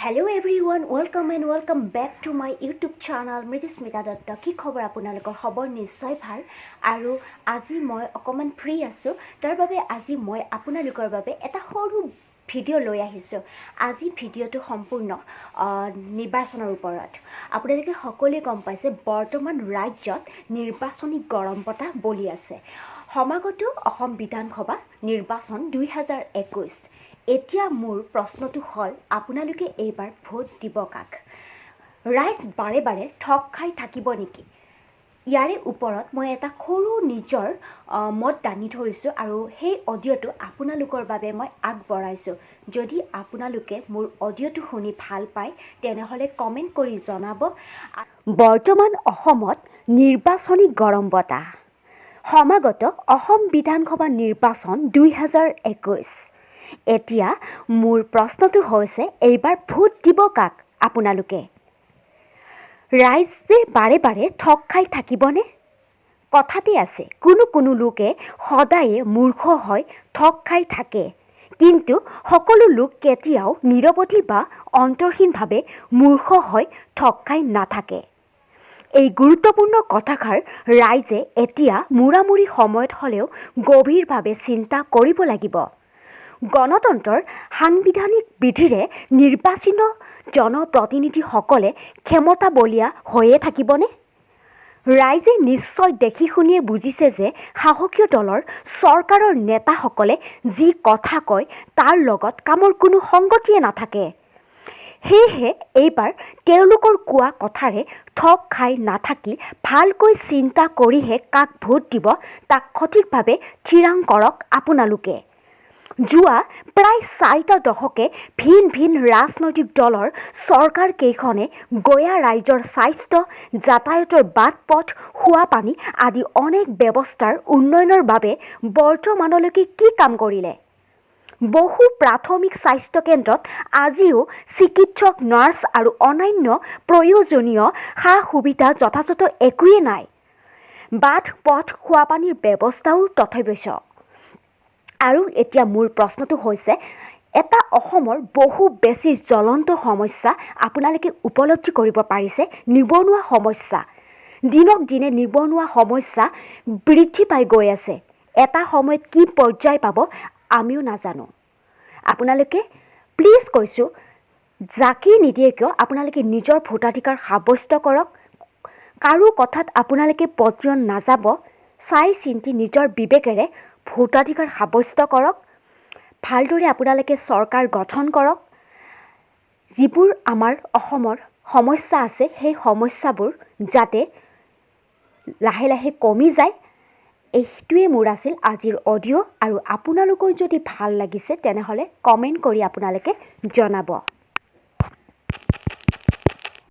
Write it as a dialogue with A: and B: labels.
A: Hello everyone, welcome and welcome back to my YouTube channel Mridusmita Datta. কি খবৰ আপোনালোকৰ খবৰ নিশ্চয় ভাল আৰু আজি মই অকমান ফ্ৰী আছো তাৰ বাবে আজি মই আপোনালোকৰ বাবে এটা সৰু ভিডিঅ' লৈ আহিছো আজি ভিডিঅ'টো সম্পূৰ্ণ নিৰ্বাচনৰ ওপৰত আপোনালোকে সকলোৱে গম পাইছে বৰ্তমান ৰাজ্যত নিৰ্বাচনী গৰম বতাহ বলি আছে সমাগত অসম বিধানসভা নিৰ্বাচন 2021 এতিয়া মোৰ প্ৰশ্নটো হ'ল আপোনালোকে এইবাৰ ভোট দিব কাক ৰাইজ বাৰে বাৰে ঠক খাই থাকিব নেকি ইয়াৰে ওপৰত মই এটা সৰু নিজৰ মত দাঙি ধৰিছো আৰু সেই অডিঅ'টো আপোনালোকৰ বাবে মই আগবঢ়াইছো যদি আপোনালোকে মোৰ অডিঅ'টো শুনি ভাল পায় তেনেহলে কমেন্ট কৰি জনাব বৰ্তমান অসমত নিৰ্বাচনী গৰম বতাহ সমাগত অসম বিধানসভা নিৰ্বাচন 2021 এতিয়া মোৰ প্ৰশ্নটো হৈছে এইবাৰ ভোট দিব কাক আপোনালোকে ৰাইজে বাৰে বাৰে ঠক খাই থাকিবনে কথাতে আছে কোনো লোকে সদায়ে মূৰ্খ হৈ ঠক খাই থাকে কিন্তু সকলো লোক কেতিয়াও নিৰৱধি বা অন্তৰহীনভাৱে মূৰ্খ হৈ ঠক খাই নাথাকে এই গুৰুত্বপূৰ্ণ কথাষাৰ ৰাইজে এতিয়া মুৰামুৰি সময়ত হ'লেও গভীৰভাৱে চিন্তা কৰিব লাগিব গণতন্ত্ৰৰ সাংবিধানিক বিধিৰে নিৰ্বাচিত জনপ্ৰতিনিধিসকলে ক্ষমতা বলীয়া হৈয়ে থাকিবনে ৰাইজে নিশ্চয় দেখি শুনিয়ে বুজিছে যে শাসকীয় দলৰ চৰকাৰৰ নেতাসকলে যি কথা কয় তাৰ লগত কামৰ কোনো সংগতিয়ে নাথাকে সেয়েহে এইবাৰ তেওঁলোকৰ কোৱা কথাৰে ঠক খাই নাথাকি ভালকৈ চিন্তা কৰিহে কাক ভোট দিব তাক সঠিকভাৱে থিৰাং কৰক আপোনালোকে যোৱা প্ৰায় 4টা দশকে ভিন ৰাজনৈতিক দলৰ চৰকাৰ কেইখনে গয়া ৰাইজৰ স্বাস্থ্য যাতায়াতৰ বাট পথ খোৱা পানী আদি অনেক ব্যৱস্থাৰ উন্নয়নৰ বাবে বৰ্তমানলৈকে কি কাম কৰিলে বহু প্ৰাথমিক স্বাস্থ্য কেন্দ্ৰত আজিও চিকিৎসক নাৰ্ছ আৰু অন্যান্য প্ৰয়োজনীয় সা-সুবিধা যথাযথ একোৱেই নাই বাট পথ খোৱা পানীৰ ব্যৱস্থাও তথৈবচ আৰু এতিয়া মোৰ প্ৰশ্নটো হৈছে এটা অসমৰ বহু বেছি জ্বলন্ত সমস্যা আপোনালোকে উপলব্ধি কৰিব পাৰিছে নিবনুৱা সমস্যা দিনক দিনে নিবনুৱা সমস্যা বৃদ্ধি পাই গৈ আছে এটা সময়ত কি পৰ্যায় পাব আমিও নাজানো আপোনালোকে প্লিজ কৈছো জাকি নিদিয়ে কিয় আপোনালোকে নিজৰ ভোটাধিকাৰ সাব্যস্ত কৰক কাৰো কথাত আপোনালোকে পতিয়ন নাযাব চাই চিন্তি নিজৰ বিবেকেৰে ভোটাধিকাৰ সাব্যস্ত কৰক ভালদৰে আপোনালোকে চৰকাৰ গঠন কৰক যিবোৰ আমাৰ অসমৰ সমস্যা আছে সেই সমস্যাবোৰ যাতে লাহে লাহে কমি যায় এইটোৱে মোৰ আছিল আজিৰ অডিঅ' আৰু আপোনালোকৰ যদি ভাল লাগিছে তেনেহলে কমেন্ট কৰি আপোনালোকে জনাব